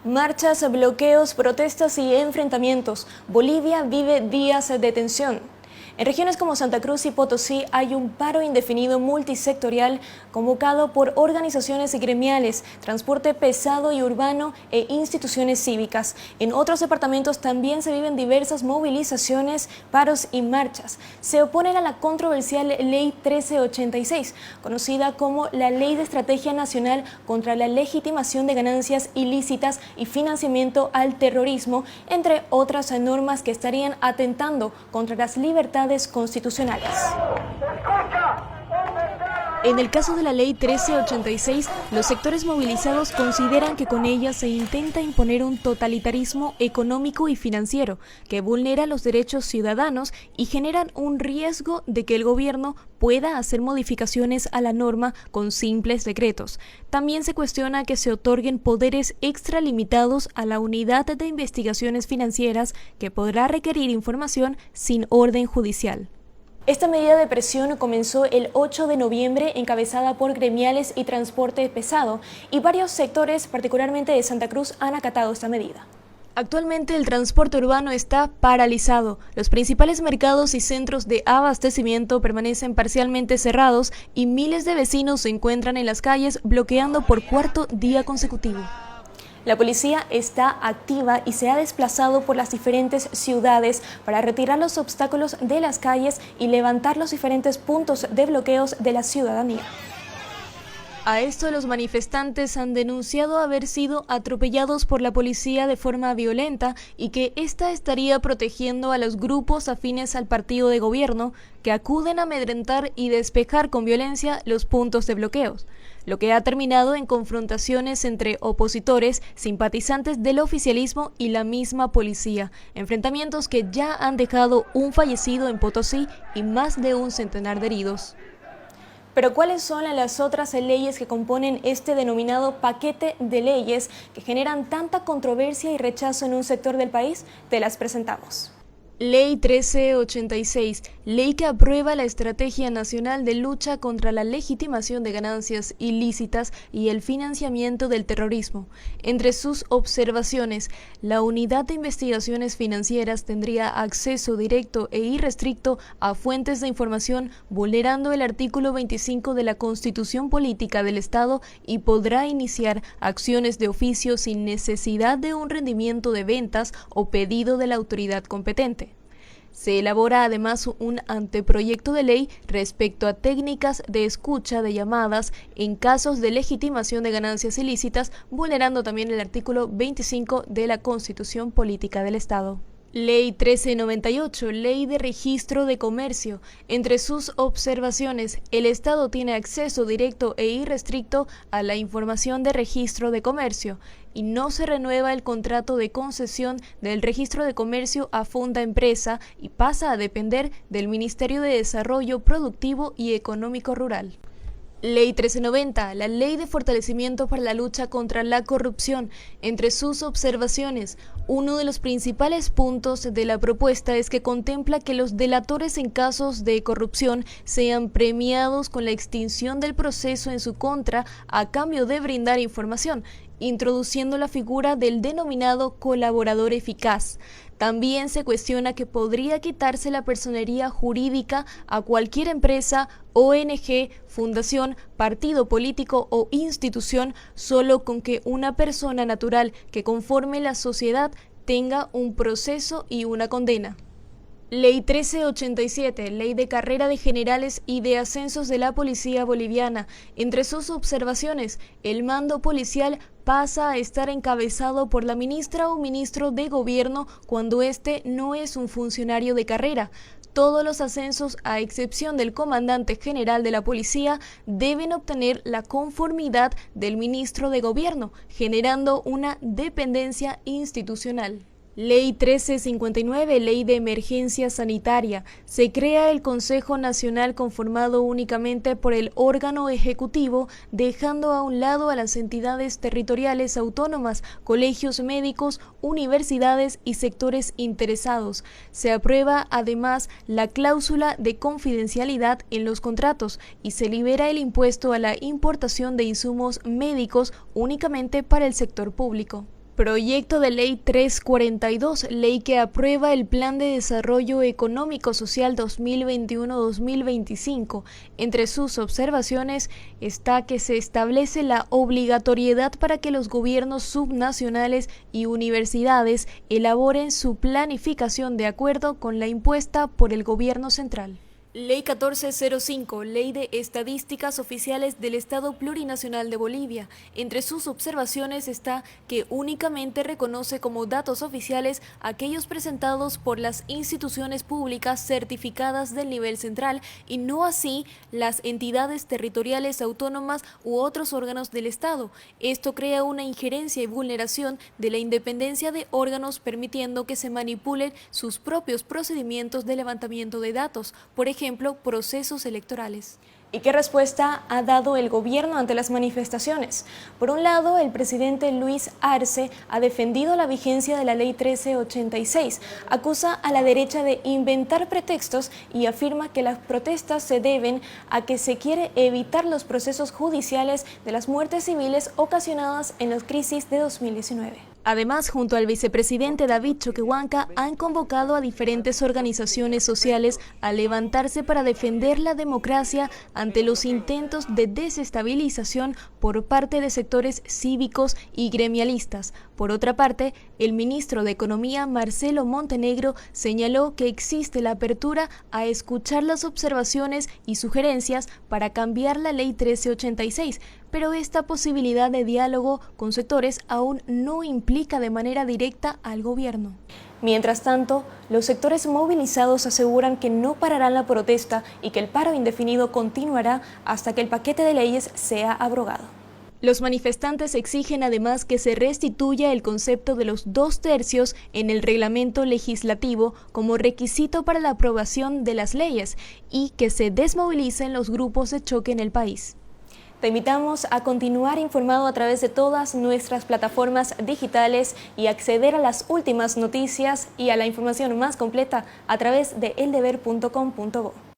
Marchas, bloqueos, protestas y enfrentamientos. Bolivia vive días de tensión. En regiones como Santa Cruz y Potosí hay un paro indefinido multisectorial convocado por organizaciones gremiales, transporte pesado y urbano e instituciones cívicas. En otros departamentos también se viven diversas movilizaciones, paros y marchas. Se oponen a la controversial Ley 1386, conocida como la Ley de Estrategia Nacional contra la Legitimación de Ganancias Ilícitas y Financiamiento al Terrorismo, entre otras normas que estarían atentando contra las libertades constitucionales. En el caso de la Ley 1386, los sectores movilizados consideran que con ella se intenta imponer un totalitarismo económico y financiero que vulnera los derechos ciudadanos y generan un riesgo de que el gobierno pueda hacer modificaciones a la norma con simples decretos. También se cuestiona que se otorguen poderes extralimitados a la Unidad de Investigaciones Financieras, que podrá requerir información sin orden judicial. Esta medida de presión comenzó el 8 de noviembre, encabezada por gremiales y transporte pesado, y varios sectores, particularmente de Santa Cruz, han acatado esta medida. Actualmente el transporte urbano está paralizado. Los principales mercados y centros de abastecimiento permanecen parcialmente cerrados y miles de vecinos se encuentran en las calles bloqueando por cuarto día consecutivo. La policía está activa y se ha desplazado por las diferentes ciudades para retirar los obstáculos de las calles y levantar los diferentes puntos de bloqueos de la ciudadanía. A esto, los manifestantes han denunciado haber sido atropellados por la policía de forma violenta y que ésta estaría protegiendo a los grupos afines al partido de gobierno que acuden a amedrentar y despejar con violencia los puntos de bloqueos, lo que ha terminado en confrontaciones entre opositores, simpatizantes del oficialismo y la misma policía, enfrentamientos que ya han dejado un fallecido en Potosí y más de un centenar de heridos. Pero ¿cuáles son las otras leyes que componen este denominado paquete de leyes que generan tanta controversia y rechazo en un sector del país? Te las presentamos. Ley 1386, ley que aprueba la Estrategia Nacional de Lucha contra la Legitimación de Ganancias Ilícitas y el Financiamiento del Terrorismo. Entre sus observaciones, la Unidad de Investigaciones Financieras tendría acceso directo e irrestricto a fuentes de información, vulnerando el artículo 25 de la Constitución Política del Estado, y podrá iniciar acciones de oficio sin necesidad de un rendimiento de ventas o pedido de la autoridad competente. Se elabora además un anteproyecto de ley respecto a técnicas de escucha de llamadas en casos de legitimación de ganancias ilícitas, vulnerando también el artículo 25 de la Constitución Política del Estado. Ley 1398, Ley de Registro de Comercio. Entre sus observaciones, el Estado tiene acceso directo e irrestricto a la información de registro de comercio y no se renueva el contrato de concesión del registro de comercio a Fonda Empresa y pasa a depender del Ministerio de Desarrollo Productivo y Económico Rural. Ley 1390, la Ley de Fortalecimiento para la Lucha contra la Corrupción. Entre sus observaciones, uno de los principales puntos de la propuesta es que contempla que los delatores en casos de corrupción sean premiados con la extinción del proceso en su contra a cambio de brindar información, introduciendo la figura del denominado colaborador eficaz. También se cuestiona que podría quitarse la personería jurídica a cualquier empresa, ONG, fundación, partido político o institución, solo con que una persona natural que conforme la sociedad tenga un proceso y una condena. Ley 1387, Ley de Carrera de Generales y de Ascensos de la Policía Boliviana. Entre sus observaciones, el mando policial pasa a estar encabezado por la ministra o ministro de Gobierno cuando éste no es un funcionario de carrera. Todos los ascensos, a excepción del comandante general de la policía, deben obtener la conformidad del ministro de Gobierno, generando una dependencia institucional. Ley 1359, Ley de Emergencia Sanitaria. Se crea el Consejo Nacional conformado únicamente por el órgano ejecutivo, dejando a un lado a las entidades territoriales autónomas, colegios médicos, universidades y sectores interesados. Se aprueba además la cláusula de confidencialidad en los contratos y se libera el impuesto a la importación de insumos médicos únicamente para el sector público. Proyecto de Ley 342, ley que aprueba el Plan de Desarrollo Económico Social 2021-2025. Entre sus observaciones está que se establece la obligatoriedad para que los gobiernos subnacionales y universidades elaboren su planificación de acuerdo con la impuesta por el gobierno central. Ley 1405, Ley de Estadísticas Oficiales del Estado Plurinacional de Bolivia. Entre sus observaciones está que únicamente reconoce como datos oficiales aquellos presentados por las instituciones públicas certificadas del nivel central y no así las entidades territoriales autónomas u otros órganos del Estado. Esto crea una injerencia y vulneración de la independencia de órganos, permitiendo que se manipulen sus propios procedimientos de levantamiento de datos. Por ejemplo, procesos electorales. ¿Y qué respuesta ha dado el gobierno ante las manifestaciones? Por un lado, el presidente Luis Arce ha defendido la vigencia de la Ley 1386, acusa a la derecha de inventar pretextos y afirma que las protestas se deben a que se quiere evitar los procesos judiciales de las muertes civiles ocasionadas en la crisis de 2019. Además, junto al vicepresidente David Choquehuanca, han convocado a diferentes organizaciones sociales a levantarse para defender la democracia ante los intentos de desestabilización por parte de sectores cívicos y gremialistas. Por otra parte, el ministro de Economía, Marcelo Montenegro, señaló que existe la apertura a escuchar las observaciones y sugerencias para cambiar la Ley 1386, pero esta posibilidad de diálogo con sectores aún no implica de manera directa al gobierno. Mientras tanto, los sectores movilizados aseguran que no pararán la protesta y que el paro indefinido continuará hasta que el paquete de leyes sea abrogado. Los manifestantes exigen además que se restituya el concepto de los 2/3 en el reglamento legislativo como requisito para la aprobación de las leyes y que se desmovilicen los grupos de choque en el país. Te invitamos a continuar informado a través de todas nuestras plataformas digitales y acceder a las últimas noticias y a la información más completa a través de eldeber.com.bo.